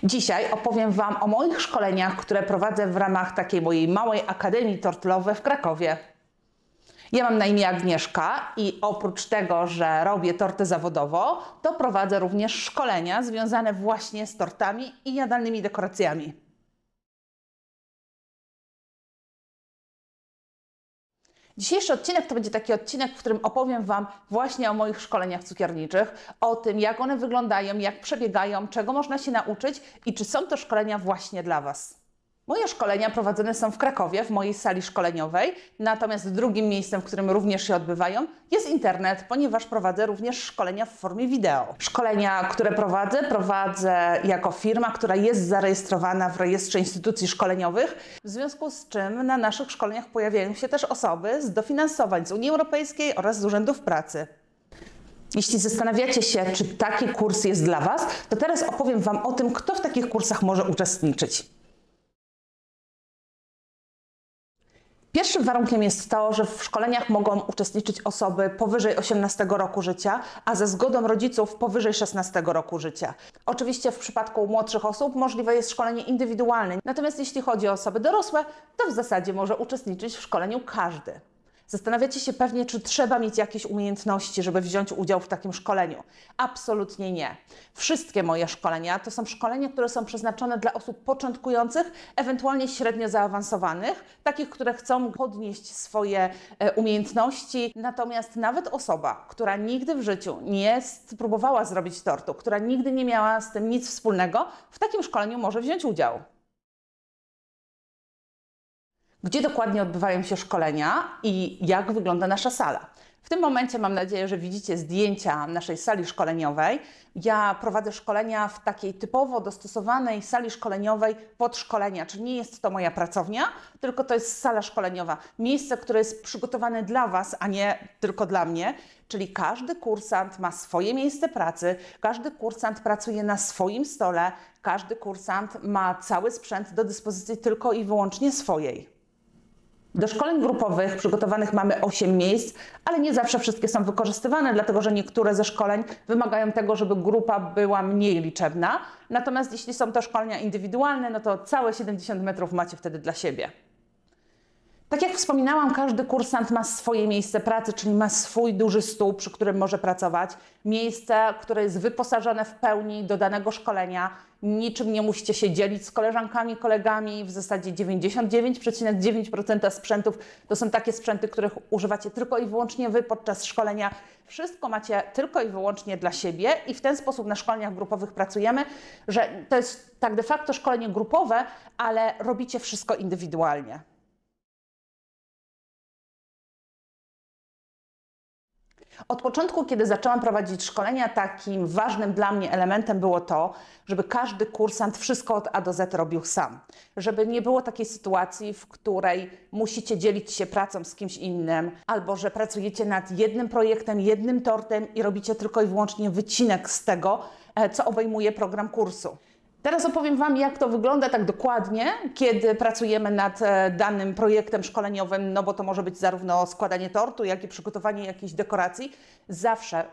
Dzisiaj opowiem Wam o moich szkoleniach, które prowadzę w ramach takiej mojej małej Akademii Tortylowej w Krakowie. Ja mam na imię Agnieszka i oprócz tego, że robię torty zawodowo, to prowadzę również szkolenia związane właśnie z tortami i jadalnymi dekoracjami. Dzisiejszy odcinek to będzie taki odcinek, w którym opowiem Wam właśnie o moich szkoleniach cukierniczych, o tym, jak one wyglądają, jak przebiegają, czego można się nauczyć i czy są to szkolenia właśnie dla Was. Moje szkolenia prowadzone są w Krakowie, w mojej sali szkoleniowej, natomiast drugim miejscem, w którym również się odbywają, jest internet, ponieważ prowadzę również szkolenia w formie wideo. Szkolenia, które prowadzę jako firma, która jest zarejestrowana w rejestrze instytucji szkoleniowych, w związku z czym na naszych szkoleniach pojawiają się też osoby z dofinansowań z Unii Europejskiej oraz z urzędów pracy. Jeśli zastanawiacie się, czy taki kurs jest dla Was, to teraz opowiem Wam o tym, kto w takich kursach może uczestniczyć. Pierwszym warunkiem jest to, że w szkoleniach mogą uczestniczyć osoby powyżej 18 roku życia, a za zgodą rodziców powyżej 16 roku życia. Oczywiście w przypadku młodszych osób możliwe jest szkolenie indywidualne, natomiast jeśli chodzi o osoby dorosłe, to w zasadzie może uczestniczyć w szkoleniu każdy. Zastanawiacie się pewnie, czy trzeba mieć jakieś umiejętności, żeby wziąć udział w takim szkoleniu. Absolutnie nie. Wszystkie moje szkolenia to są szkolenia, które są przeznaczone dla osób początkujących, ewentualnie średnio zaawansowanych, takich, które chcą podnieść swoje umiejętności. Natomiast nawet osoba, która nigdy w życiu nie próbowała zrobić tortu, która nigdy nie miała z tym nic wspólnego, w takim szkoleniu może wziąć udział. Gdzie dokładnie odbywają się szkolenia i jak wygląda nasza sala? W tym momencie mam nadzieję, że widzicie zdjęcia naszej sali szkoleniowej. Ja prowadzę szkolenia w takiej typowo dostosowanej sali szkoleniowej pod szkolenia, czyli nie jest to moja pracownia, tylko to jest sala szkoleniowa. Miejsce, które jest przygotowane dla Was, a nie tylko dla mnie, czyli każdy kursant ma swoje miejsce pracy, każdy kursant pracuje na swoim stole, każdy kursant ma cały sprzęt do dyspozycji tylko i wyłącznie swojej. Do szkoleń grupowych przygotowanych mamy 8 miejsc, ale nie zawsze wszystkie są wykorzystywane, dlatego że niektóre ze szkoleń wymagają tego, żeby grupa była mniej liczebna. Natomiast jeśli są to szkolenia indywidualne, no to całe 70 metrów macie wtedy dla siebie. Tak jak wspominałam, każdy kursant ma swoje miejsce pracy, czyli ma swój duży stół, przy którym może pracować. Miejsce, które jest wyposażone w pełni do danego szkolenia. Niczym nie musicie się dzielić z koleżankami, kolegami. W zasadzie 99,9% sprzętów to są takie sprzęty, których używacie tylko i wyłącznie Wy podczas szkolenia. Wszystko macie tylko i wyłącznie dla siebie i w ten sposób na szkoleniach grupowych pracujemy, że to jest tak de facto szkolenie grupowe, ale robicie wszystko indywidualnie. Od początku, kiedy zaczęłam prowadzić szkolenia, takim ważnym dla mnie elementem było to, żeby każdy kursant wszystko od A do Z robił sam. Żeby nie było takiej sytuacji, w której musicie dzielić się pracą z kimś innym, albo że pracujecie nad jednym projektem, jednym tortem i robicie tylko i wyłącznie wycinek z tego, co obejmuje program kursu. Teraz opowiem Wam, jak to wygląda tak dokładnie, kiedy pracujemy nad danym projektem szkoleniowym, no bo to może być zarówno składanie tortu, jak i przygotowanie jakiejś dekoracji.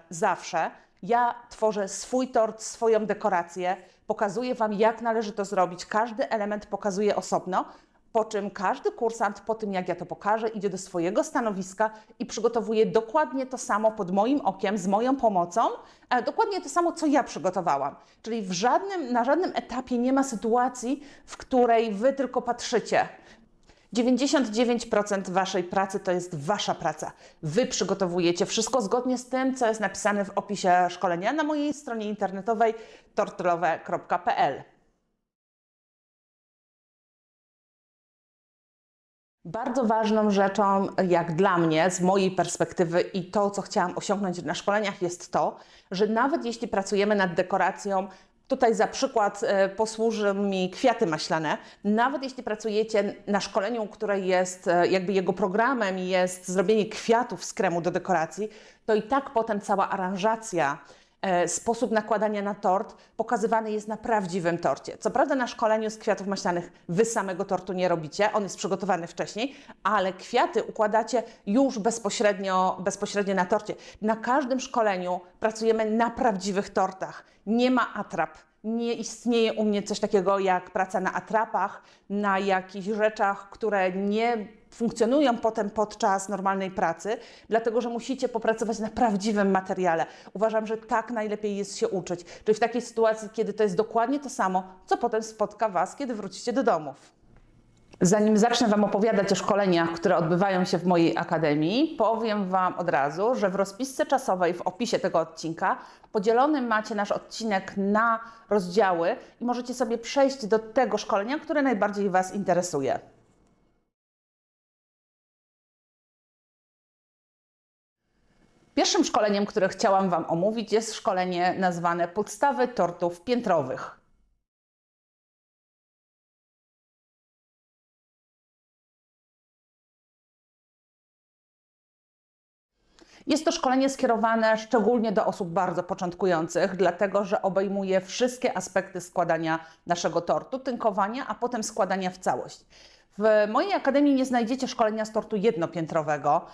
Zawsze ja tworzę swój tort, swoją dekorację, pokazuję Wam, jak należy to zrobić, każdy element pokazuję osobno, po czym każdy kursant, po tym jak ja to pokażę, idzie do swojego stanowiska i przygotowuje dokładnie to samo pod moim okiem, z moją pomocą, dokładnie to samo, co ja przygotowałam. Czyli na żadnym etapie nie ma sytuacji, w której Wy tylko patrzycie. 99% Waszej pracy to jest Wasza praca. Wy przygotowujecie wszystko zgodnie z tym, co jest napisane w opisie szkolenia na mojej stronie internetowej tortylowe.pl. Bardzo ważną rzeczą, jak dla mnie, z mojej perspektywy i to, co chciałam osiągnąć na szkoleniach, jest to, że nawet jeśli pracujemy nad dekoracją, tutaj za przykład posłużą mi kwiaty maślane, nawet jeśli pracujecie na szkoleniu, które jest jakby jego programem jest zrobienie kwiatów z kremu do dekoracji, to i tak potem cała aranżacja, sposób nakładania na tort pokazywany jest na prawdziwym torcie. Co prawda na szkoleniu z kwiatów maślanych Wy samego tortu nie robicie, on jest przygotowany wcześniej, ale kwiaty układacie już bezpośrednio na torcie. Na każdym szkoleniu pracujemy na prawdziwych tortach. Nie ma atrap, Nie istnieje u mnie coś takiego jak praca na atrapach, na jakichś rzeczach, które nie funkcjonują potem podczas normalnej pracy, dlatego że musicie popracować na prawdziwym materiale. Uważam, że tak najlepiej jest się uczyć. Czyli w takiej sytuacji, kiedy to jest dokładnie to samo, co potem spotka Was, kiedy wrócicie do domów. Zanim zacznę Wam opowiadać o szkoleniach, które odbywają się w mojej akademii, powiem Wam od razu, że w rozpisce czasowej w opisie tego odcinka podzielony macie nasz odcinek na rozdziały i możecie sobie przejść do tego szkolenia, które najbardziej Was interesuje. Pierwszym szkoleniem, które chciałam Wam omówić, jest szkolenie nazwane Podstawy tortów piętrowych. Jest to szkolenie skierowane szczególnie do osób bardzo początkujących, dlatego że obejmuje wszystkie aspekty składania naszego tortu, tynkowania, a potem składania w całość. W mojej akademii nie znajdziecie szkolenia z tortu jednopiętrowego.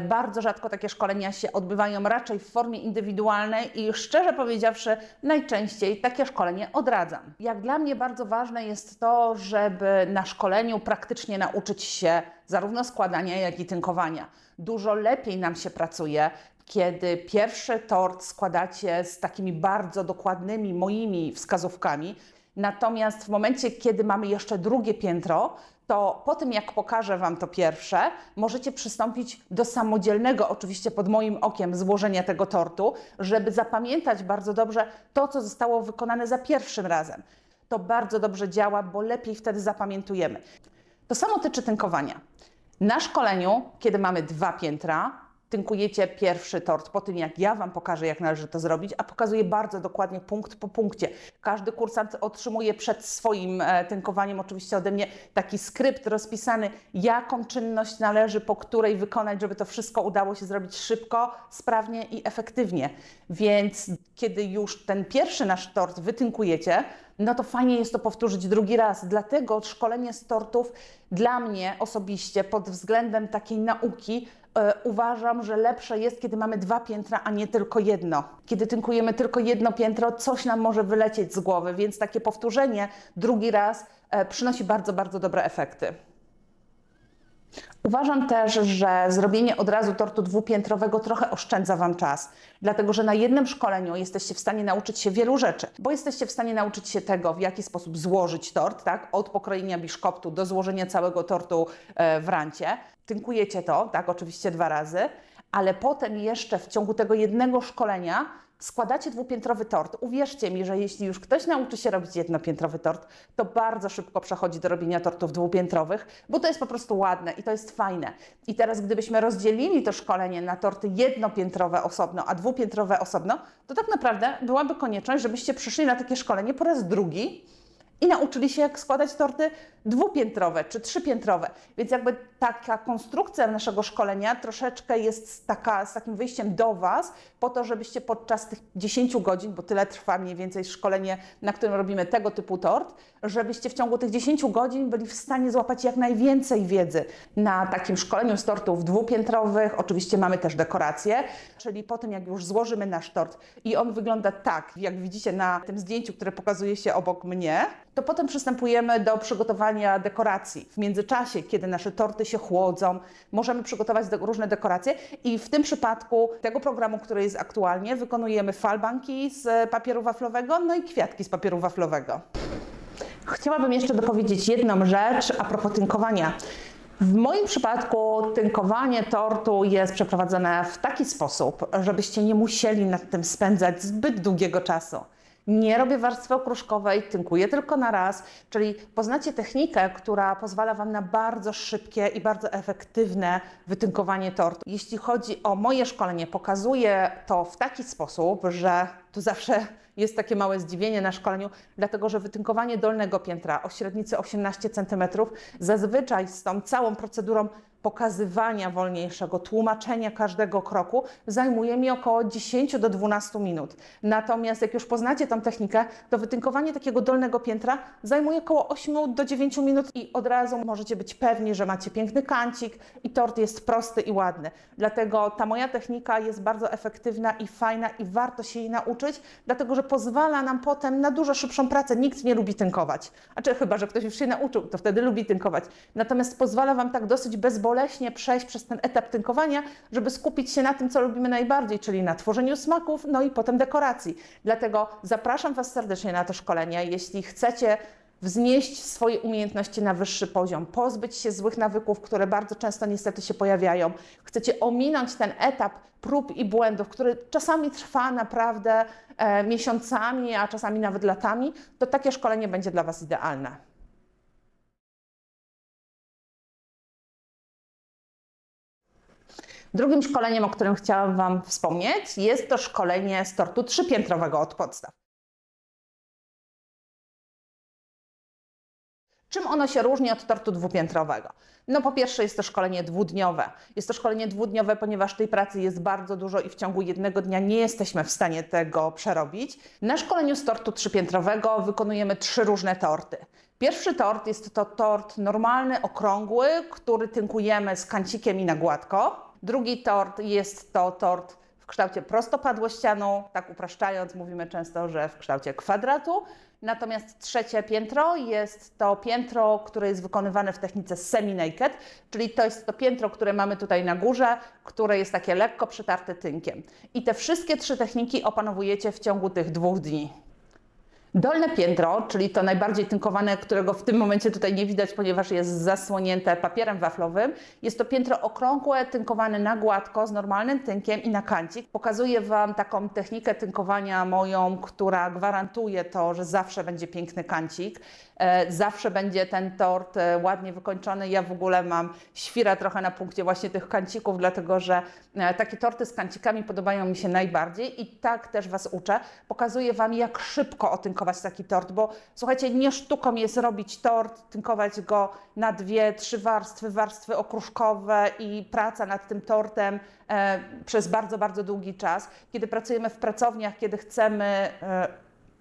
Bardzo rzadko takie szkolenia się odbywają raczej w formie indywidualnej i szczerze powiedziawszy najczęściej takie szkolenie odradzam. Jak dla mnie bardzo ważne jest to, żeby na szkoleniu praktycznie nauczyć się zarówno składania, jak i tynkowania. Dużo lepiej nam się pracuje, kiedy pierwszy tort składacie z takimi bardzo dokładnymi moimi wskazówkami, natomiast w momencie, kiedy mamy jeszcze drugie piętro, to po tym, jak pokażę Wam to pierwsze, możecie przystąpić do samodzielnego, oczywiście pod moim okiem, złożenia tego tortu, żeby zapamiętać bardzo dobrze to, co zostało wykonane za pierwszym razem. To bardzo dobrze działa, bo lepiej wtedy zapamiętujemy. To samo tyczy tynkowania. Na szkoleniu, kiedy mamy 2 piętra, tynkujecie pierwszy tort po tym, jak ja Wam pokażę, jak należy to zrobić, a pokazuję bardzo dokładnie punkt po punkcie. Każdy kursant otrzymuje przed swoim tynkowaniem oczywiście ode mnie taki skrypt rozpisany, jaką czynność należy po której wykonać, żeby to wszystko udało się zrobić szybko, sprawnie i efektywnie. Więc kiedy już ten pierwszy nasz tort wytynkujecie, no to fajnie jest to powtórzyć drugi raz. Dlatego szkolenie z tortów dla mnie osobiście pod względem takiej nauki uważam, że lepsze jest, kiedy mamy 2 piętra, a nie tylko jedno. Kiedy tynkujemy tylko jedno piętro, coś nam może wylecieć z głowy, więc takie powtórzenie drugi raz przynosi bardzo, bardzo dobre efekty. Uważam też, że zrobienie od razu tortu dwupiętrowego trochę oszczędza Wam czas, dlatego że na jednym szkoleniu jesteście w stanie nauczyć się wielu rzeczy, bo jesteście w stanie nauczyć się tego, w jaki sposób złożyć tort, tak? Od pokrojenia biszkoptu do złożenia całego tortu w rancie. Tynkujecie to, tak? Oczywiście 2 razy, ale potem jeszcze w ciągu tego jednego szkolenia składacie dwupiętrowy tort. Uwierzcie mi, że jeśli już ktoś nauczy się robić jednopiętrowy tort, to bardzo szybko przechodzi do robienia tortów dwupiętrowych, bo to jest po prostu ładne i to jest fajne. I teraz gdybyśmy rozdzielili to szkolenie na torty jednopiętrowe osobno, a dwupiętrowe osobno, to tak naprawdę byłaby konieczność, żebyście przyszli na takie szkolenie po raz drugi i nauczyli się, jak składać torty dwupiętrowe czy trzypiętrowe. Więc jakby taka konstrukcja naszego szkolenia troszeczkę jest z takim wyjściem do Was, po to, żebyście podczas tych 10 godzin, bo tyle trwa mniej więcej szkolenie, na którym robimy tego typu tort, żebyście w ciągu tych 10 godzin byli w stanie złapać jak najwięcej wiedzy. Na takim szkoleniu z tortów dwupiętrowych oczywiście mamy też dekoracje, czyli po tym, jak już złożymy nasz tort i on wygląda tak, jak widzicie na tym zdjęciu, które pokazuje się obok mnie, to potem przystępujemy do przygotowania dekoracji. W międzyczasie, kiedy nasze torty się chłodzą, możemy przygotować różne dekoracje i w tym przypadku tego programu, który jest aktualnie, wykonujemy falbanki z papieru waflowego, no i kwiatki z papieru waflowego. Chciałabym jeszcze dopowiedzieć jedną rzecz a propos tynkowania. W moim przypadku tynkowanie tortu jest przeprowadzone w taki sposób, żebyście nie musieli nad tym spędzać zbyt długiego czasu. Nie robię warstwy okruszkowej, tynkuję tylko na raz, czyli poznacie technikę, która pozwala Wam na bardzo szybkie i bardzo efektywne wytynkowanie tortu. Jeśli chodzi o moje szkolenie, pokazuję to w taki sposób, że tu zawsze jest takie małe zdziwienie na szkoleniu, dlatego że wytynkowanie dolnego piętra o średnicy 18 cm zazwyczaj z tą całą procedurą pokazywania wolniejszego, tłumaczenia każdego kroku zajmuje mi około 10 do 12 minut. Natomiast jak już poznacie tą technikę, to wytynkowanie takiego dolnego piętra zajmuje około 8 do 9 minut i od razu możecie być pewni, że macie piękny kancik i tort jest prosty i ładny. Dlatego ta moja technika jest bardzo efektywna i fajna i warto się jej nauczyć. uczyć, dlatego że pozwala nam potem na dużo szybszą pracę. Nikt nie lubi tynkować. Chyba że ktoś już się nauczył, to wtedy lubi tynkować. Natomiast pozwala Wam tak dosyć bezboleśnie przejść przez ten etap tynkowania, żeby skupić się na tym, co lubimy najbardziej, czyli na tworzeniu smaków, no i potem dekoracji. Dlatego zapraszam Was serdecznie na to szkolenie. Jeśli chcecie wznieść swoje umiejętności na wyższy poziom, pozbyć się złych nawyków, które bardzo często niestety się pojawiają. Chcecie ominąć ten etap prób i błędów, który czasami trwa naprawdę miesiącami, a czasami nawet latami, to takie szkolenie będzie dla Was idealne. Drugim szkoleniem, o którym chciałam Wam wspomnieć, jest to szkolenie z tortu trzypiętrowego od podstaw. Czym ono się różni od tortu dwupiętrowego? No po pierwsze jest to szkolenie dwudniowe. Jest to szkolenie dwudniowe, ponieważ tej pracy jest bardzo dużo i w ciągu jednego dnia nie jesteśmy w stanie tego przerobić. Na szkoleniu z tortu trzypiętrowego wykonujemy 3 różne torty. Pierwszy tort jest to tort normalny, okrągły, który tynkujemy z kancikiem i na gładko. Drugi tort jest to tort w kształcie prostopadłościanu, tak upraszczając mówimy często, że w kształcie kwadratu. Natomiast trzecie piętro jest to piętro, które jest wykonywane w technice semi-naked, czyli to jest to piętro, które mamy tutaj na górze, które jest takie lekko przetarte tynkiem. I te wszystkie 3 techniki opanowujecie w ciągu tych 2 dni. Dolne piętro, czyli to najbardziej tynkowane, którego w tym momencie tutaj nie widać, ponieważ jest zasłonięte papierem waflowym. Jest to piętro okrągłe, tynkowane na gładko, z normalnym tynkiem i na kancik. Pokazuję Wam taką technikę tynkowania moją, która gwarantuje to, że zawsze będzie piękny kancik. Zawsze będzie ten tort ładnie wykończony. Ja w ogóle mam świra trochę na punkcie właśnie tych kancików, dlatego że takie torty z kancikami podobają mi się najbardziej i tak też Was uczę. Pokazuję Wam, jak szybko otynkować taki tort, bo słuchajcie, nie sztuką jest robić tort, tynkować go na 2-3 warstwy okruszkowe i praca nad tym tortem przez bardzo, bardzo długi czas. Kiedy pracujemy w pracowniach, kiedy chcemy,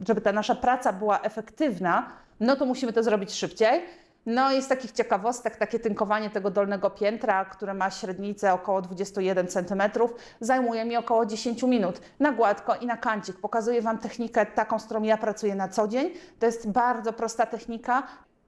żeby ta nasza praca była efektywna, no to musimy to zrobić szybciej. No i z takich ciekawostek, takie tynkowanie tego dolnego piętra, które ma średnicę około 21 cm, zajmuje mi około 10 minut na gładko i na kancik. Pokazuję Wam technikę taką, z którą ja pracuję na co dzień. To jest bardzo prosta technika.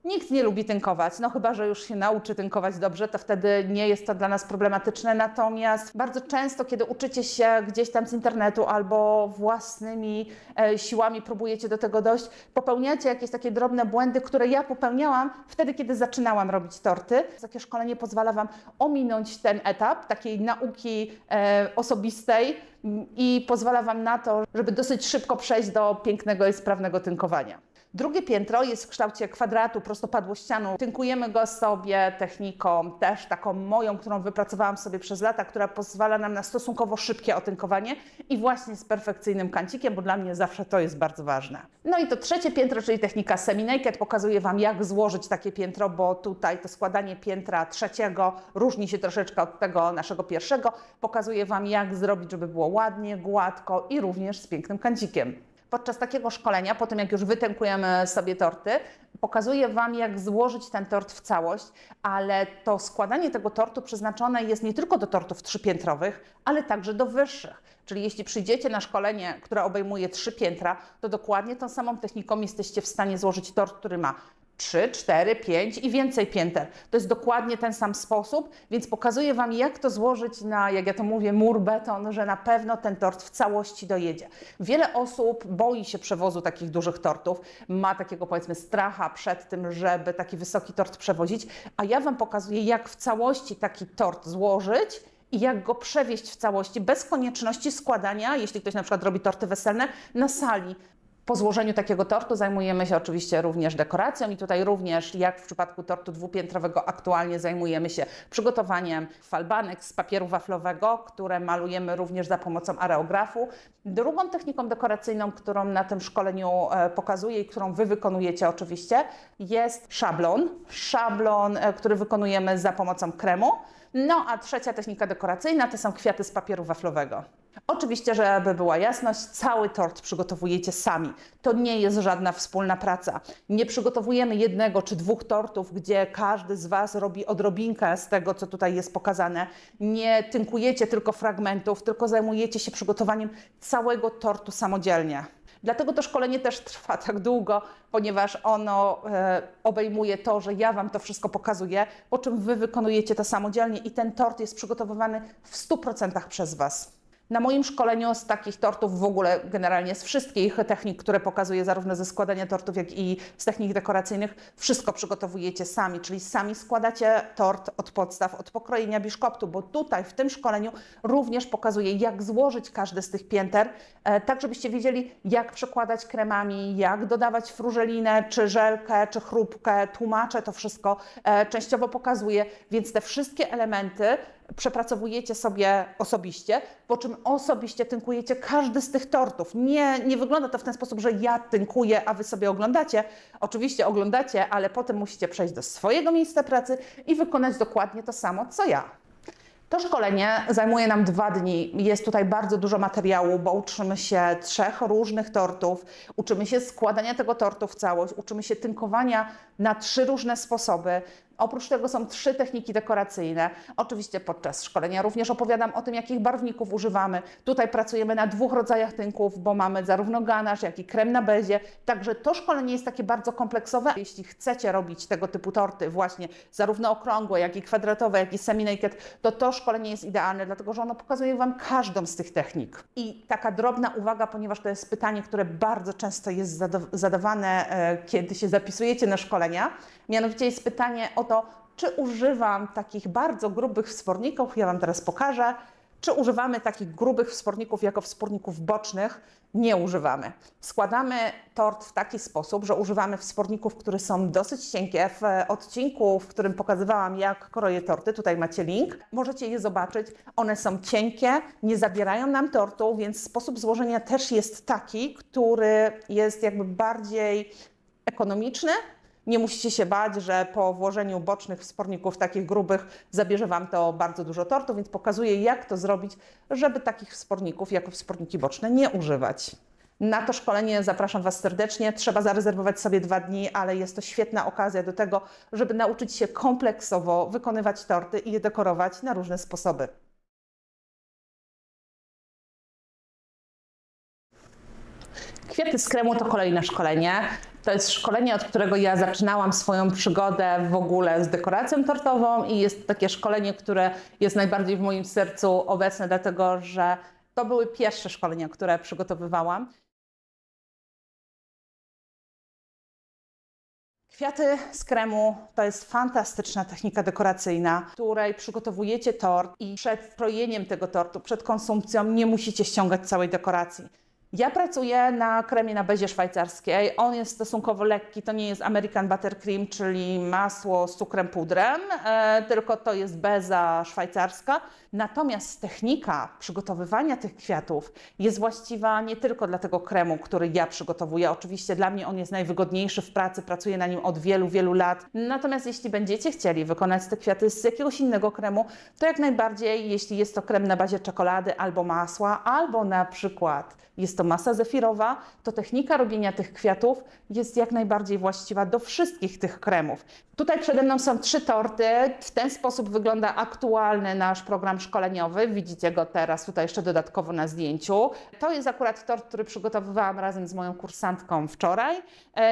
Nikt nie lubi tynkować, no chyba że już się nauczy tynkować dobrze, to wtedy nie jest to dla nas problematyczne. Natomiast bardzo często, kiedy uczycie się gdzieś tam z internetu albo własnymi siłami próbujecie do tego dojść, popełniacie jakieś takie drobne błędy, które ja popełniałam wtedy, kiedy zaczynałam robić torty. Takie szkolenie pozwala Wam ominąć ten etap takiej nauki osobistej i pozwala Wam na to, żeby dosyć szybko przejść do pięknego i sprawnego tynkowania. Drugie piętro jest w kształcie kwadratu, prostopadłościanu. Tynkujemy go sobie techniką też taką moją, którą wypracowałam sobie przez lata, która pozwala nam na stosunkowo szybkie otynkowanie i właśnie z perfekcyjnym kancikiem, bo dla mnie zawsze to jest bardzo ważne. No i to trzecie piętro, czyli technika semi-naked, pokazuje Wam, jak złożyć takie piętro, bo tutaj to składanie piętra trzeciego różni się troszeczkę od tego naszego pierwszego. Pokazuje Wam, jak zrobić, żeby było ładnie, gładko i również z pięknym kancikiem. Podczas takiego szkolenia, po tym jak już wytynkujemy sobie torty, pokazuję Wam, jak złożyć ten tort w całość, ale to składanie tego tortu przeznaczone jest nie tylko do tortów trzypiętrowych, ale także do wyższych. Czyli jeśli przyjdziecie na szkolenie, które obejmuje 3 piętra, to dokładnie tą samą techniką jesteście w stanie złożyć tort, który ma 3, 4, 5 i więcej pięter. To jest dokładnie ten sam sposób, więc pokazuję Wam, jak to złożyć na, jak ja to mówię, mur beton, że na pewno ten tort w całości dojedzie. Wiele osób boi się przewozu takich dużych tortów, ma takiego, powiedzmy, stracha przed tym, żeby taki wysoki tort przewozić, a ja Wam pokazuję, jak w całości taki tort złożyć i jak go przewieźć w całości, bez konieczności składania, jeśli ktoś na przykład robi torty weselne, na sali. Po złożeniu takiego tortu zajmujemy się oczywiście również dekoracją i tutaj również, jak w przypadku tortu dwupiętrowego, aktualnie zajmujemy się przygotowaniem falbanek z papieru waflowego, które malujemy również za pomocą areografu. Drugą techniką dekoracyjną, którą na tym szkoleniu pokazuję i którą Wy wykonujecie oczywiście, jest szablon. Szablon, który wykonujemy za pomocą kremu. No a trzecia technika dekoracyjna to są kwiaty z papieru waflowego. Oczywiście, żeby była jasność, cały tort przygotowujecie sami. To nie jest żadna wspólna praca. Nie przygotowujemy jednego czy dwóch tortów, gdzie każdy z Was robi odrobinkę z tego, co tutaj jest pokazane. Nie tynkujecie tylko fragmentów, tylko zajmujecie się przygotowaniem całego tortu samodzielnie. Dlatego to szkolenie też trwa tak długo, ponieważ ono obejmuje to, że ja Wam to wszystko pokazuję, po czym Wy wykonujecie to samodzielnie i ten tort jest przygotowywany w 100% przez Was. Na moim szkoleniu z takich tortów, w ogóle generalnie z wszystkich technik, które pokazuję, zarówno ze składania tortów, jak i z technik dekoracyjnych, wszystko przygotowujecie sami, czyli sami składacie tort od podstaw, od pokrojenia biszkoptu, bo tutaj w tym szkoleniu również pokazuję, jak złożyć każdy z tych pięter, tak żebyście wiedzieli, jak przekładać kremami, jak dodawać frużelinę, czy żelkę, czy chrupkę, tłumaczę to wszystko, częściowo pokazuję, więc te wszystkie elementy przepracowujecie sobie osobiście, po czym osobiście tynkujecie każdy z tych tortów. Nie wygląda to w ten sposób, że ja tynkuję, a Wy sobie oglądacie. Oczywiście oglądacie, ale potem musicie przejść do swojego miejsca pracy i wykonać dokładnie to samo, co ja. To szkolenie zajmuje nam 2 dni. Jest tutaj bardzo dużo materiału, bo uczymy się 3 różnych tortów, uczymy się składania tego tortu w całość, uczymy się tynkowania na 3 różne sposoby. Oprócz tego są 3 techniki dekoracyjne. Oczywiście podczas szkolenia również opowiadam o tym, jakich barwników używamy. Tutaj pracujemy na 2 rodzajach tynków, bo mamy zarówno ganasz, jak i krem na bezie. Także to szkolenie jest takie bardzo kompleksowe. Jeśli chcecie robić tego typu torty właśnie zarówno okrągłe, jak i kwadratowe, jak i semi-naked, to szkolenie jest idealne, dlatego że ono pokazuje Wam każdą z tych technik. I taka drobna uwaga, ponieważ to jest pytanie, które bardzo często jest zadawane, kiedy się zapisujecie na szkolenia. Mianowicie jest pytanie o to, czy używam takich bardzo grubych wsporników, ja Wam teraz pokażę, czy używamy takich grubych wsporników jako wsporników bocznych. Nie używamy. Składamy tort w taki sposób, że używamy wsporników, które są dosyć cienkie. W odcinku, w którym pokazywałam, jak kroję torty, tutaj macie link, możecie je zobaczyć. One są cienkie, nie zabierają nam tortu, więc sposób złożenia też jest taki, który jest jakby bardziej ekonomiczny. Nie musicie się bać, że po włożeniu bocznych wsporników takich grubych zabierze Wam to bardzo dużo tortu, więc pokazuję, jak to zrobić, żeby takich wsporników jako wsporniki boczne nie używać. Na to szkolenie zapraszam Was serdecznie. Trzeba zarezerwować sobie 2 dni, ale jest to świetna okazja do tego, żeby nauczyć się kompleksowo wykonywać torty i je dekorować na różne sposoby. Kwiaty z kremu to kolejne szkolenie. To jest szkolenie, od którego ja zaczynałam swoją przygodę w ogóle z dekoracją tortową i jest takie szkolenie, które jest najbardziej w moim sercu obecne, dlatego że to były pierwsze szkolenia, które przygotowywałam. Kwiaty z kremu to jest fantastyczna technika dekoracyjna, w której przygotowujecie tort i przed krojeniem tego tortu, przed konsumpcją nie musicie ściągać całej dekoracji. Ja pracuję na kremie na bezie szwajcarskiej. On jest stosunkowo lekki, to nie jest American Buttercream, czyli masło z cukrem pudrem, tylko to jest beza szwajcarska. Natomiast technika przygotowywania tych kwiatów jest właściwa nie tylko dla tego kremu, który ja przygotowuję. Oczywiście dla mnie on jest najwygodniejszy w pracy, pracuję na nim od wielu, wielu lat. Natomiast jeśli będziecie chcieli wykonać te kwiaty z jakiegoś innego kremu, to jak najbardziej, jeśli jest to krem na bazie czekolady albo masła, albo na przykład jest to masa zefirowa, to technika robienia tych kwiatów jest jak najbardziej właściwa do wszystkich tych kremów. Tutaj przede mną są 3 torty. W ten sposób wygląda aktualny nasz program szkoleniowy. Widzicie go teraz tutaj jeszcze dodatkowo na zdjęciu. To jest akurat tort, który przygotowywałam razem z moją kursantką wczoraj.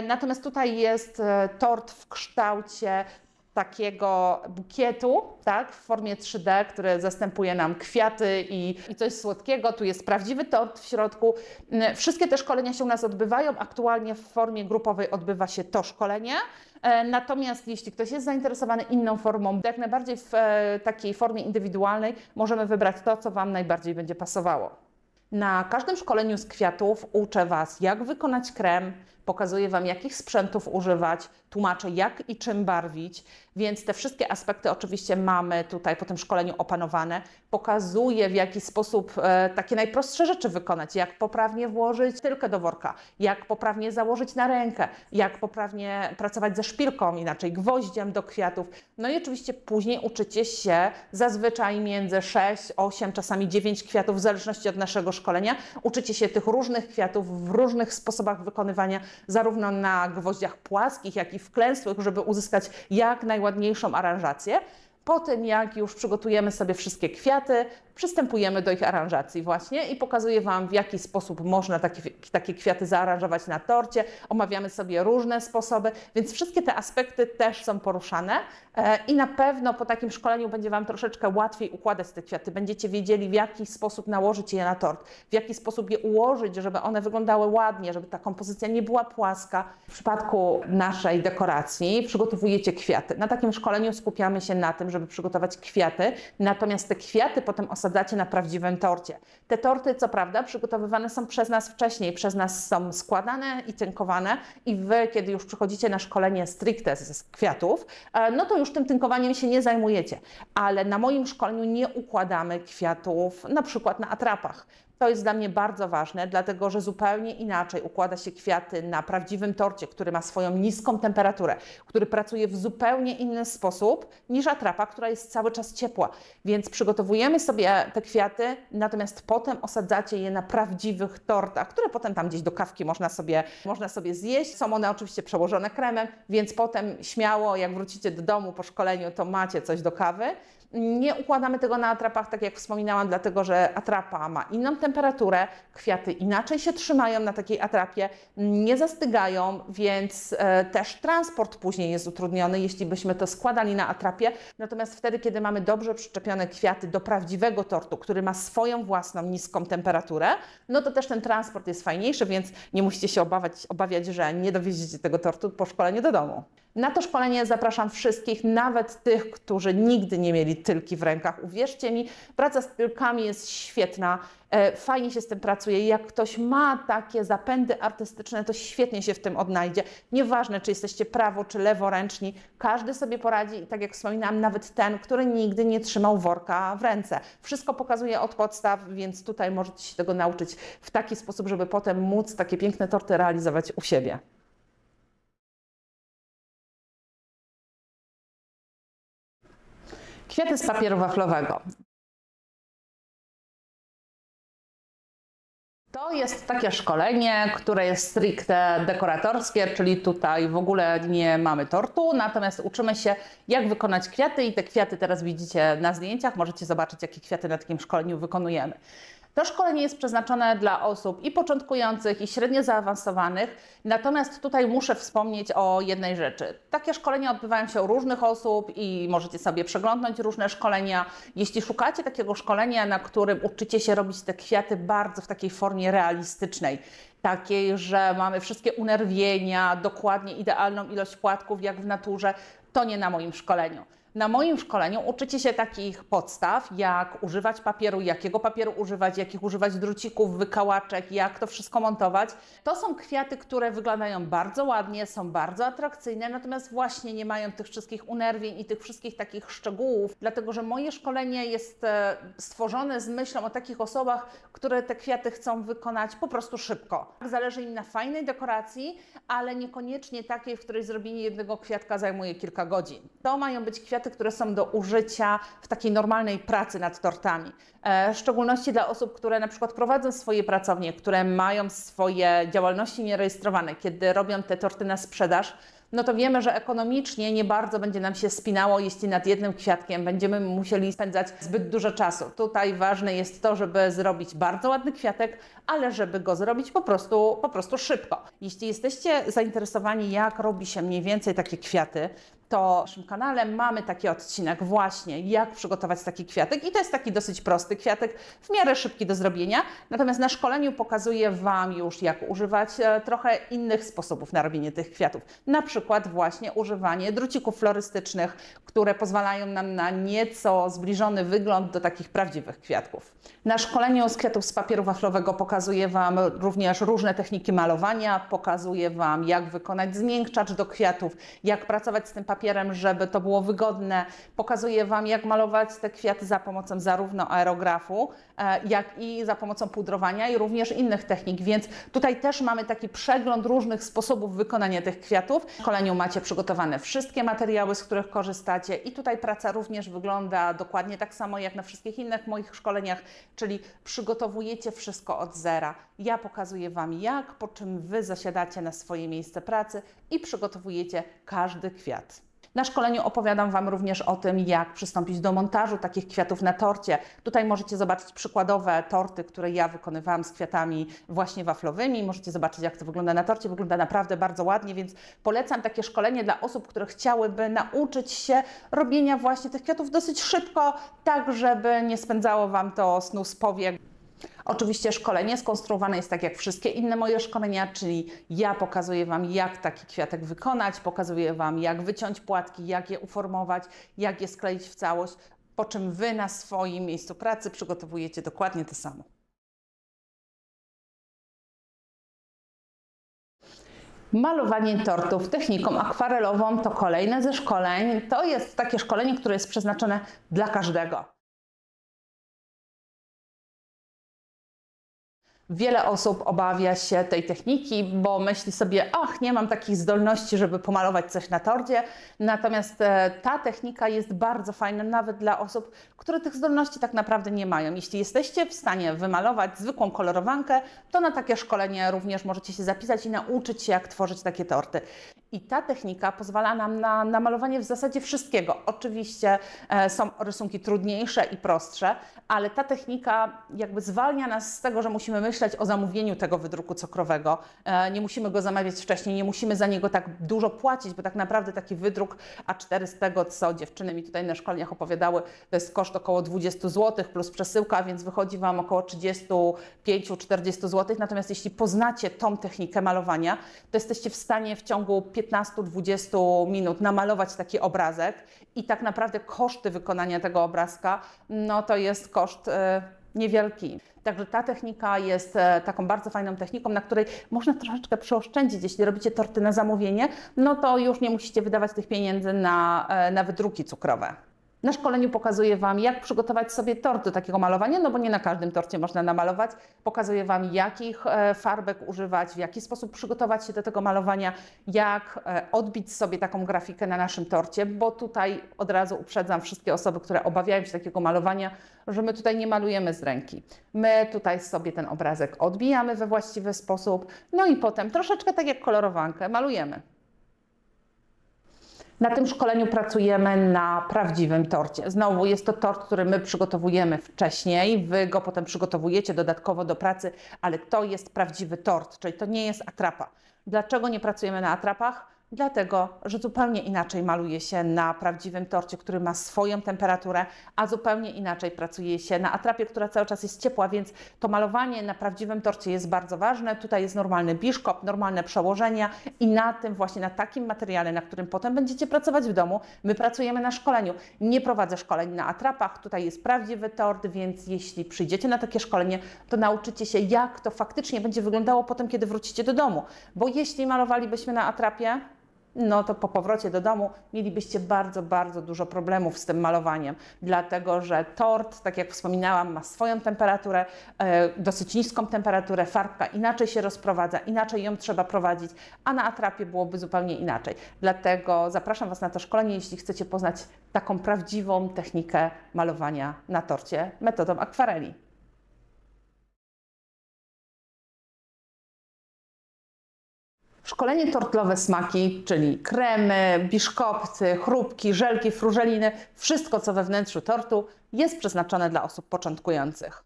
Natomiast tutaj jest tort w kształcie takiego bukietu, tak, w formie 3D, który zastępuje nam kwiaty i coś słodkiego. Tu jest prawdziwy tort w środku. Wszystkie te szkolenia się u nas odbywają. Aktualnie w formie grupowej odbywa się to szkolenie. Natomiast jeśli ktoś jest zainteresowany inną formą, to jak najbardziej w takiej formie indywidualnej możemy wybrać to, co Wam najbardziej będzie pasowało. Na każdym szkoleniu z kwiatów uczę Was, jak wykonać krem, pokazuję Wam, jakich sprzętów używać, tłumaczę, jak i czym barwić, więc te wszystkie aspekty oczywiście mamy tutaj po tym szkoleniu opanowane. Pokazuję, w jaki sposób takie najprostsze rzeczy wykonać, jak poprawnie włożyć tylkę do worka, jak poprawnie założyć na rękę, jak poprawnie pracować ze szpilką, inaczej gwoździem do kwiatów. No i oczywiście później uczycie się zazwyczaj między 6, 8, czasami 9 kwiatów, w zależności od naszego szkolenia. Uczycie się tych różnych kwiatów w różnych sposobach wykonywania, zarówno na gwoździach płaskich, jak i wklęsłych, żeby uzyskać jak najładniejszą aranżację. Po tym, jak już przygotujemy sobie wszystkie kwiaty, przystępujemy do ich aranżacji właśnie i pokazuję Wam, w jaki sposób można takie kwiaty zaaranżować na torcie. Omawiamy sobie różne sposoby, więc wszystkie te aspekty też są poruszane i na pewno po takim szkoleniu będzie Wam troszeczkę łatwiej układać te kwiaty. Będziecie wiedzieli, w jaki sposób nałożyć je na tort, w jaki sposób je ułożyć, żeby one wyglądały ładnie, żeby ta kompozycja nie była płaska. W przypadku naszej dekoracji przygotowujecie kwiaty. Na takim szkoleniu skupiamy się na tym, żeby przygotować kwiaty, natomiast te kwiaty potem osadzacie na prawdziwym torcie. Te torty, co prawda, przygotowywane są przez nas wcześniej, przez nas są składane i tynkowane i Wy, kiedy już przychodzicie na szkolenie stricte z kwiatów, no to już tym tynkowaniem się nie zajmujecie. Ale na moim szkoleniu nie układamy kwiatów na przykład na atrapach. To jest dla mnie bardzo ważne, dlatego że zupełnie inaczej układa się kwiaty na prawdziwym torcie, który ma swoją niską temperaturę, który pracuje w zupełnie inny sposób niż atrapa, która jest cały czas ciepła. Więc przygotowujemy sobie te kwiaty, natomiast potem osadzacie je na prawdziwych tortach, które potem tam gdzieś do kawki można sobie zjeść. Są one oczywiście przełożone kremem, więc potem śmiało, jak wrócicie do domu po szkoleniu, to macie coś do kawy. Nie układamy tego na atrapach, tak jak wspominałam, dlatego że atrapa ma inną temperaturę, kwiaty inaczej się trzymają na takiej atrapie, nie zastygają, więc też transport później jest utrudniony, jeśli byśmy to składali na atrapie. Natomiast wtedy, kiedy mamy dobrze przyczepione kwiaty do prawdziwego tortu, który ma swoją własną niską temperaturę, no to też ten transport jest fajniejszy, więc nie musicie się obawiać, że nie dowieziecie tego tortu po szkoleniu do domu. Na to szkolenie zapraszam wszystkich, nawet tych, którzy nigdy nie mieli tylki w rękach. Uwierzcie mi, praca z tylkami jest świetna, fajnie się z tym pracuje. Jak ktoś ma takie zapędy artystyczne, to świetnie się w tym odnajdzie. Nieważne, czy jesteście prawo, czy leworęczni, każdy sobie poradzi i tak jak wspominałam, nawet ten, który nigdy nie trzymał worka w ręce. Wszystko pokazuje od podstaw, więc tutaj możecie się tego nauczyć w taki sposób, żeby potem móc takie piękne torty realizować u siebie. Kwiaty z papieru waflowego. To jest takie szkolenie, które jest stricte dekoratorskie, czyli tutaj w ogóle nie mamy tortu, natomiast uczymy się, jak wykonać kwiaty i te kwiaty teraz widzicie na zdjęciach. Możecie zobaczyć, jakie kwiaty na takim szkoleniu wykonujemy. To szkolenie jest przeznaczone dla osób i początkujących, i średnio zaawansowanych, natomiast tutaj muszę wspomnieć o jednej rzeczy. Takie szkolenia odbywają się u różnych osób i możecie sobie przeglądnąć różne szkolenia. Jeśli szukacie takiego szkolenia, na którym uczycie się robić te kwiaty bardzo w takiej formie realistycznej, takiej, że mamy wszystkie unerwienia, dokładnie idealną ilość płatków jak w naturze, to nie na moim szkoleniu. Na moim szkoleniu uczycie się takich podstaw, jak używać papieru, jakiego papieru używać, jakich używać drucików, wykałaczek, jak to wszystko montować. To są kwiaty, które wyglądają bardzo ładnie, są bardzo atrakcyjne, natomiast właśnie nie mają tych wszystkich unerwień i tych wszystkich takich szczegółów, dlatego że moje szkolenie jest stworzone z myślą o takich osobach, które te kwiaty chcą wykonać po prostu szybko. Zależy im na fajnej dekoracji, ale niekoniecznie takiej, w której zrobienie jednego kwiatka zajmuje kilka godzin. To mają być kwiaty, które są do użycia w takiej normalnej pracy nad tortami. W szczególności dla osób, które na przykład prowadzą swoje pracownie, które mają swoje działalności nierejestrowane, kiedy robią te torty na sprzedaż, no to wiemy, że ekonomicznie nie bardzo będzie nam się spinało, jeśli nad jednym kwiatkiem będziemy musieli spędzać zbyt dużo czasu. Tutaj ważne jest to, żeby zrobić bardzo ładny kwiatek, ale żeby go zrobić po prostu szybko. Jeśli jesteście zainteresowani, jak robi się mniej więcej takie kwiaty, to w naszym kanale mamy taki odcinek właśnie, jak przygotować taki kwiatek i to jest taki dosyć prosty kwiatek, w miarę szybki do zrobienia, natomiast na szkoleniu pokazuję Wam już, jak używać trochę innych sposobów na robienie tych kwiatów, na przykład właśnie używanie drucików florystycznych, które pozwalają nam na nieco zbliżony wygląd do takich prawdziwych kwiatków. Na szkoleniu z kwiatów z papieru waflowego pokazuję Wam również różne techniki malowania, pokazuję Wam, jak wykonać zmiękczacz do kwiatów, jak pracować z tym papierem, żeby to było wygodne. Pokazuję Wam, jak malować te kwiaty za pomocą zarówno aerografu, jak i za pomocą pudrowania i również innych technik, więc tutaj też mamy taki przegląd różnych sposobów wykonania tych kwiatów. W szkoleniu macie przygotowane wszystkie materiały, z których korzystacie i tutaj praca również wygląda dokładnie tak samo jak na wszystkich innych moich szkoleniach, czyli przygotowujecie wszystko od zera. Ja pokazuję Wam jak, po czym Wy zasiadacie na swoje miejsce pracy i przygotowujecie każdy kwiat. Na szkoleniu opowiadam Wam również o tym, jak przystąpić do montażu takich kwiatów na torcie. Tutaj możecie zobaczyć przykładowe torty, które ja wykonywałam z kwiatami właśnie waflowymi. Możecie zobaczyć, jak to wygląda na torcie. Wygląda naprawdę bardzo ładnie, więc polecam takie szkolenie dla osób, które chciałyby nauczyć się robienia właśnie tych kwiatów dosyć szybko, tak żeby nie spędzało Wam to snu z powiek. Oczywiście szkolenie skonstruowane jest tak jak wszystkie inne moje szkolenia, czyli ja pokazuję Wam, jak taki kwiatek wykonać, pokazuję Wam, jak wyciąć płatki, jak je uformować, jak je skleić w całość, po czym Wy na swoim miejscu pracy przygotowujecie dokładnie to samo. Malowanie tortów techniką akwarelową to kolejne ze szkoleń. To jest takie szkolenie, które jest przeznaczone dla każdego. Wiele osób obawia się tej techniki, bo myśli sobie, ach, nie mam takich zdolności, żeby pomalować coś na torcie. Natomiast ta technika jest bardzo fajna nawet dla osób, które tych zdolności tak naprawdę nie mają. Jeśli jesteście w stanie wymalować zwykłą kolorowankę, to na takie szkolenie również możecie się zapisać i nauczyć się, jak tworzyć takie torty. I ta technika pozwala nam na namalowanie w zasadzie wszystkiego. Oczywiście są rysunki trudniejsze i prostsze, ale ta technika jakby zwalnia nas z tego, że musimy myśleć o zamówieniu tego wydruku cukrowego. Nie musimy go zamawiać wcześniej, nie musimy za niego tak dużo płacić, bo tak naprawdę taki wydruk A4 z tego, co dziewczyny mi tutaj na szkoleniach opowiadały, to jest koszt około 20 zł plus przesyłka, więc wychodzi Wam około 35-40 zł. Natomiast jeśli poznacie tą technikę malowania, to jesteście w stanie w ciągu 15-20 minut namalować taki obrazek i tak naprawdę koszty wykonania tego obrazka, no to jest koszt niewielki. Także ta technika jest taką bardzo fajną techniką, na której można troszeczkę przeoszczędzić. Jeśli robicie torty na zamówienie, no to już nie musicie wydawać tych pieniędzy na wydruki cukrowe. Na szkoleniu pokazuję Wam, jak przygotować sobie tort do takiego malowania, no bo nie na każdym torcie można namalować. Pokazuję Wam, jakich farbek używać, w jaki sposób przygotować się do tego malowania, jak odbić sobie taką grafikę na naszym torcie, bo tutaj od razu uprzedzam wszystkie osoby, które obawiają się takiego malowania, że my tutaj nie malujemy z ręki. My tutaj sobie ten obrazek odbijamy we właściwy sposób, no i potem troszeczkę tak jak kolorowankę malujemy. Na tym szkoleniu pracujemy na prawdziwym torcie. Znowu jest to tort, który my przygotowujemy wcześniej, Wy go potem przygotowujecie dodatkowo do pracy, ale to jest prawdziwy tort, czyli to nie jest atrapa. Dlaczego nie pracujemy na atrapach? Dlatego, że zupełnie inaczej maluje się na prawdziwym torcie, który ma swoją temperaturę, a zupełnie inaczej pracuje się na atrapie, która cały czas jest ciepła, więc to malowanie na prawdziwym torcie jest bardzo ważne. Tutaj jest normalny biszkopt, normalne przełożenia i na tym właśnie, na takim materiale, na którym potem będziecie pracować w domu, my pracujemy na szkoleniu. Nie prowadzę szkoleń na atrapach, tutaj jest prawdziwy tort, więc jeśli przyjdziecie na takie szkolenie, to nauczycie się, jak to faktycznie będzie wyglądało potem, kiedy wrócicie do domu. Bo jeśli malowalibyśmy na atrapie, no to po powrocie do domu mielibyście bardzo, bardzo dużo problemów z tym malowaniem, dlatego że tort, tak jak wspominałam, ma swoją temperaturę, dosyć niską temperaturę, farbka inaczej się rozprowadza, inaczej ją trzeba prowadzić, a na atrapie byłoby zupełnie inaczej. Dlatego zapraszam Was na to szkolenie, jeśli chcecie poznać taką prawdziwą technikę malowania na torcie metodą akwareli. Szkolenie tortlowe smaki, czyli kremy, biszkopty, chrupki, żelki, frużeliny, wszystko co we wnętrzu tortu jest przeznaczone dla osób początkujących.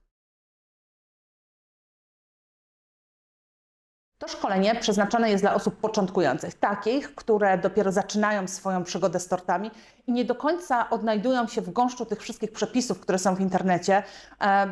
To szkolenie przeznaczone jest dla osób początkujących, takich, które dopiero zaczynają swoją przygodę z tortami i nie do końca odnajdują się w gąszczu tych wszystkich przepisów, które są w internecie.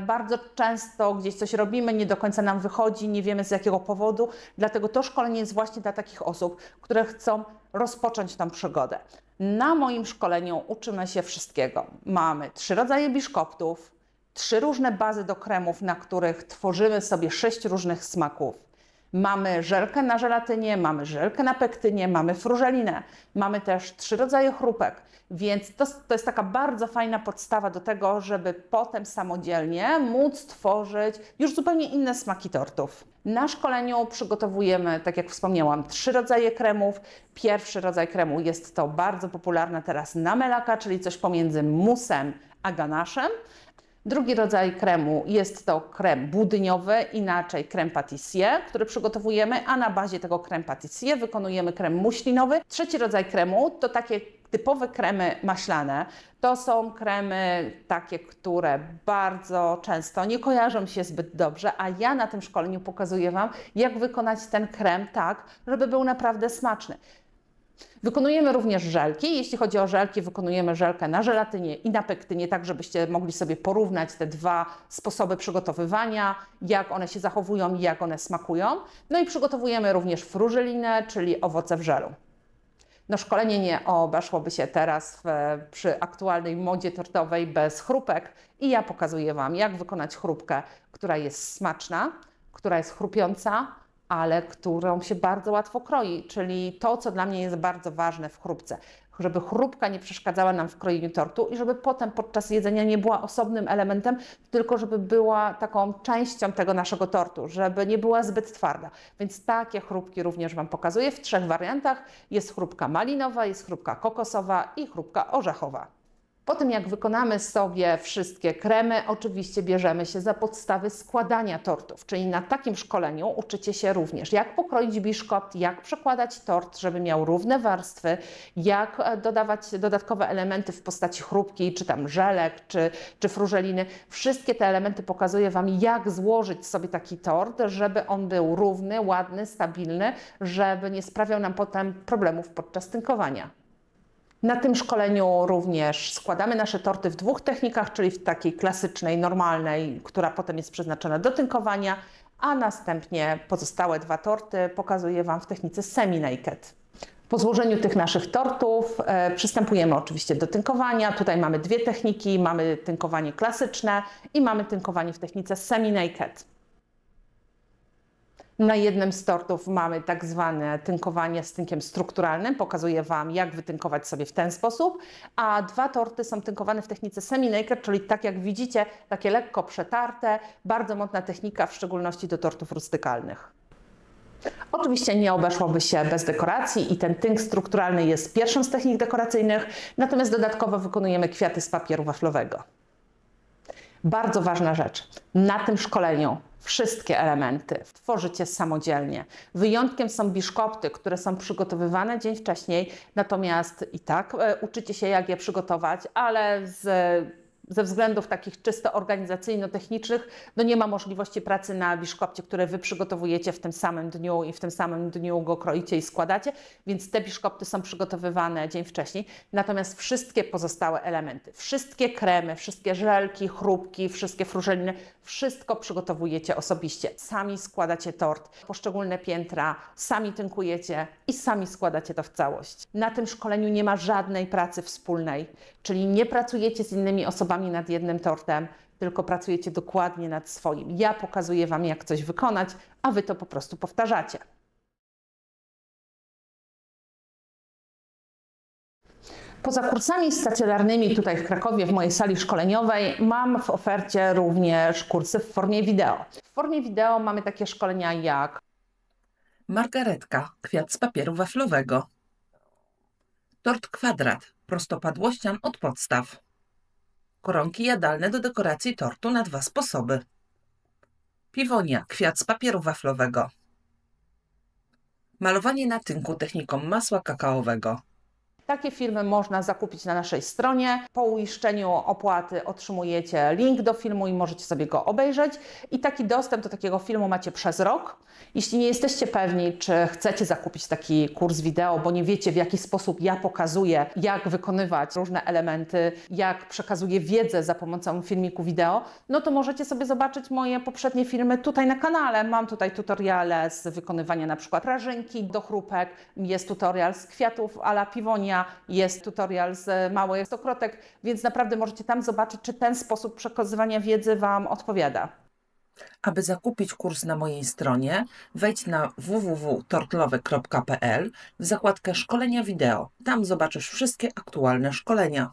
Bardzo często gdzieś coś robimy, nie do końca nam wychodzi, nie wiemy z jakiego powodu, dlatego to szkolenie jest właśnie dla takich osób, które chcą rozpocząć tą przygodę. Na moim szkoleniu uczymy się wszystkiego. Mamy 3 rodzaje biszkoptów, 3 różne bazy do kremów, na których tworzymy sobie 6 różnych smaków. Mamy żelkę na żelatynie, mamy żelkę na pektynie, mamy frużelinę, mamy też 3 rodzaje chrupek, więc to jest taka bardzo fajna podstawa do tego, żeby potem samodzielnie móc tworzyć już zupełnie inne smaki tortów. Na szkoleniu przygotowujemy, tak jak wspomniałam, 3 rodzaje kremów. Pierwszy rodzaj kremu jest to bardzo popularne teraz namelaka, czyli coś pomiędzy musem a ganaszem. Drugi rodzaj kremu jest to krem budyniowy, inaczej krem patissier, który przygotowujemy, a na bazie tego krem patissier wykonujemy krem muślinowy. Trzeci rodzaj kremu to takie typowe kremy maślane. To są kremy takie, które bardzo często nie kojarzą się zbyt dobrze, a ja na tym szkoleniu pokazuję Wam, jak wykonać ten krem tak, żeby był naprawdę smaczny. Wykonujemy również żelki. Jeśli chodzi o żelki, wykonujemy żelkę na żelatynie i na pektynie, tak żebyście mogli sobie porównać te 2 sposoby przygotowywania, jak one się zachowują i jak one smakują. No i przygotowujemy również frużelinę, czyli owoce w żelu. No szkolenie nie obeszłoby się teraz przy aktualnej modzie tortowej bez chrupek i ja pokazuję Wam, jak wykonać chrupkę, która jest smaczna, która jest chrupiąca, ale którą się bardzo łatwo kroi, czyli to, co dla mnie jest bardzo ważne w chrupce, żeby chrupka nie przeszkadzała nam w krojeniu tortu i żeby potem podczas jedzenia nie była osobnym elementem, tylko żeby była taką częścią tego naszego tortu, żeby nie była zbyt twarda. Więc takie chrupki również Wam pokazuję w 3 wariantach. Jest chrupka malinowa, jest chrupka kokosowa i chrupka orzechowa. Po tym, jak wykonamy sobie wszystkie kremy, oczywiście bierzemy się za podstawy składania tortów, czyli na takim szkoleniu uczycie się również, jak pokroić biszkopt, jak przekładać tort, żeby miał równe warstwy, jak dodawać dodatkowe elementy w postaci chrupki, czy tam żelek, czy frużeliny. Wszystkie te elementy pokazuję Wam, jak złożyć sobie taki tort, żeby on był równy, ładny, stabilny, żeby nie sprawiał nam potem problemów podczas tynkowania. Na tym szkoleniu również składamy nasze torty w 2 technikach, czyli w takiej klasycznej, normalnej, która potem jest przeznaczona do tynkowania, a następnie pozostałe 2 torty pokazuję Wam w technice semi-naked. Po złożeniu tych naszych tortów przystępujemy oczywiście do tynkowania. Tutaj mamy 2 techniki, mamy tynkowanie klasyczne i mamy tynkowanie w technice semi-naked. Na jednym z tortów mamy tak zwane tynkowanie z tynkiem strukturalnym. Pokazuję Wam, jak wytynkować sobie w ten sposób. A 2 torty są tynkowane w technice semi-naked, czyli tak jak widzicie, takie lekko przetarte. Bardzo modna technika, w szczególności do tortów rustykalnych. Oczywiście nie obeszłoby się bez dekoracji i ten tynk strukturalny jest pierwszą z technik dekoracyjnych, natomiast dodatkowo wykonujemy kwiaty z papieru waflowego. Bardzo ważna rzecz. Na tym szkoleniu wszystkie elementy tworzycie samodzielnie. Wyjątkiem są biszkopty, które są przygotowywane dzień wcześniej, natomiast i tak uczycie się, jak je przygotować, ale ze względów takich czysto organizacyjno-technicznych, no nie ma możliwości pracy na biszkopcie, które Wy przygotowujecie w tym samym dniu i w tym samym dniu go kroicie i składacie, więc te biszkopty są przygotowywane dzień wcześniej. Natomiast wszystkie pozostałe elementy, wszystkie kremy, wszystkie żelki, chrupki, wszystkie frużeliny, wszystko przygotowujecie osobiście. Sami składacie tort, poszczególne piętra, sami tynkujecie i sami składacie to w całość. Na tym szkoleniu nie ma żadnej pracy wspólnej, czyli nie pracujecie z innymi osobami nad jednym tortem, tylko pracujecie dokładnie nad swoim. Ja pokazuję Wam, jak coś wykonać, a Wy to po prostu powtarzacie. Poza kursami stacjonarnymi tutaj w Krakowie, w mojej sali szkoleniowej, mam w ofercie również kursy w formie wideo. W formie wideo mamy takie szkolenia jak margaretka, kwiat z papieru waflowego, tort kwadrat, prostopadłościan od podstaw, koronki jadalne do dekoracji tortu na 2 sposoby, piwonia, kwiat z papieru waflowego, malowanie na tynku techniką masła kakaowego, Takie filmy można zakupić na naszej stronie. Po uiszczeniu opłaty otrzymujecie link do filmu i możecie sobie go obejrzeć. I taki dostęp do takiego filmu macie przez rok. Jeśli nie jesteście pewni, czy chcecie zakupić taki kurs wideo, bo nie wiecie, w jaki sposób ja pokazuję, jak wykonywać różne elementy, jak przekazuję wiedzę za pomocą filmiku wideo, no to możecie sobie zobaczyć moje poprzednie filmy tutaj na kanale. Mam tutaj tutoriale z wykonywania na przykład prażynki do chrupek, jest tutorial z kwiatów a la piwonia, jest tutorial z małych stokrotek, więc naprawdę możecie tam zobaczyć, czy ten sposób przekazywania wiedzy Wam odpowiada. Aby zakupić kurs na mojej stronie, wejdź na www.tortlowe.pl w zakładkę Szkolenia wideo. Tam zobaczysz wszystkie aktualne szkolenia.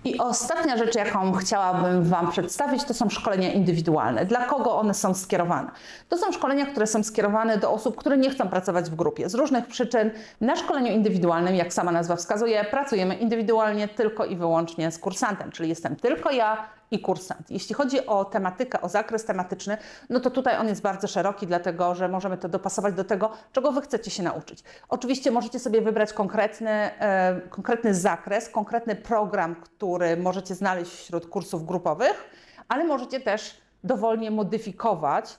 I ostatnia rzecz, jaką chciałabym Wam przedstawić, to są szkolenia indywidualne. Dla kogo one są skierowane? To są szkolenia, które są skierowane do osób, które nie chcą pracować w grupie. Z różnych przyczyn na szkoleniu indywidualnym, jak sama nazwa wskazuje, pracujemy indywidualnie tylko i wyłącznie z kursantem, czyli jestem tylko ja i kursant. Jeśli chodzi o tematykę, o zakres tematyczny, no to tutaj on jest bardzo szeroki, dlatego że możemy to dopasować do tego, czego Wy chcecie się nauczyć. Oczywiście możecie sobie wybrać konkretny zakres, konkretny program, który możecie znaleźć wśród kursów grupowych, ale możecie też dowolnie modyfikować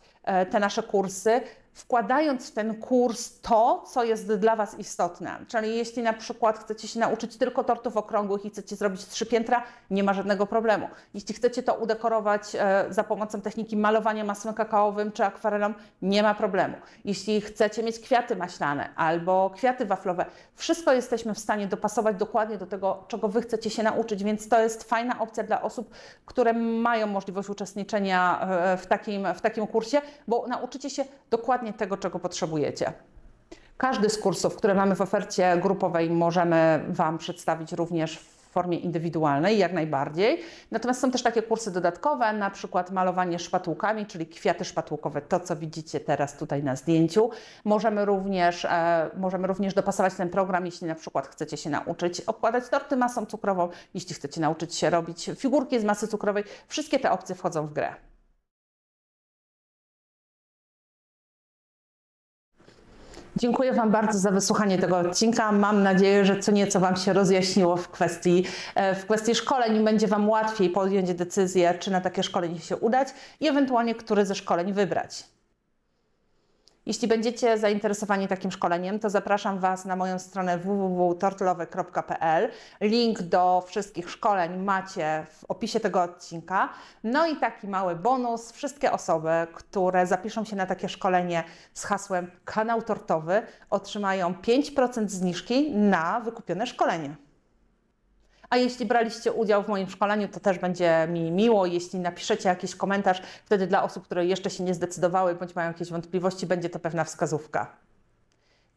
te nasze kursy, wkładając w ten kurs to, co jest dla Was istotne. Czyli jeśli na przykład chcecie się nauczyć tylko tortów okrągłych i chcecie zrobić 3 piętra, nie ma żadnego problemu. Jeśli chcecie to udekorować za pomocą techniki malowania masłem kakaowym czy akwarelą, nie ma problemu. Jeśli chcecie mieć kwiaty maślane albo kwiaty waflowe, wszystko jesteśmy w stanie dopasować dokładnie do tego, czego Wy chcecie się nauczyć, więc to jest fajna opcja dla osób, które mają możliwość uczestniczenia w takim kursie, bo nauczycie się dokładnie tego, czego potrzebujecie. Każdy z kursów, które mamy w ofercie grupowej, możemy Wam przedstawić również w formie indywidualnej, jak najbardziej. Natomiast są też takie kursy dodatkowe, na przykład malowanie szpatułkami, czyli kwiaty szpatułkowe, to co widzicie teraz tutaj na zdjęciu. Możemy również dopasować ten program, jeśli na przykład chcecie się nauczyć obkładać torty masą cukrową, jeśli chcecie nauczyć się robić figurki z masy cukrowej. Wszystkie te opcje wchodzą w grę. Dziękuję Wam bardzo za wysłuchanie tego odcinka. Mam nadzieję, że co nieco Wam się rozjaśniło w kwestii szkoleń i będzie Wam łatwiej podjąć decyzję, czy na takie szkolenie się udać i ewentualnie który ze szkoleń wybrać. Jeśli będziecie zainteresowani takim szkoleniem, to zapraszam Was na moją stronę www.tortlowe.pl. Link do wszystkich szkoleń macie w opisie tego odcinka. No i taki mały bonus. Wszystkie osoby, które zapiszą się na takie szkolenie z hasłem Kanał Tortowy, otrzymają 5% zniżki na wykupione szkolenie. A jeśli braliście udział w moim szkoleniu, to też będzie mi miło, jeśli napiszecie jakiś komentarz. Wtedy dla osób, które jeszcze się nie zdecydowały bądź mają jakieś wątpliwości, będzie to pewna wskazówka.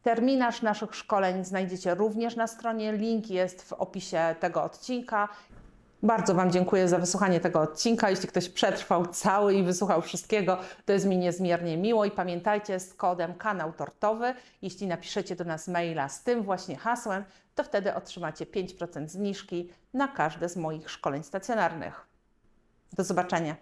Terminarz naszych szkoleń znajdziecie również na stronie. Link jest w opisie tego odcinka. Bardzo Wam dziękuję za wysłuchanie tego odcinka. Jeśli ktoś przetrwał cały i wysłuchał wszystkiego, to jest mi niezmiernie miło. I pamiętajcie, z kodem Kanał Tortowy, jeśli napiszecie do nas maila z tym właśnie hasłem, to wtedy otrzymacie 5% zniżki na każde z moich szkoleń stacjonarnych. Do zobaczenia.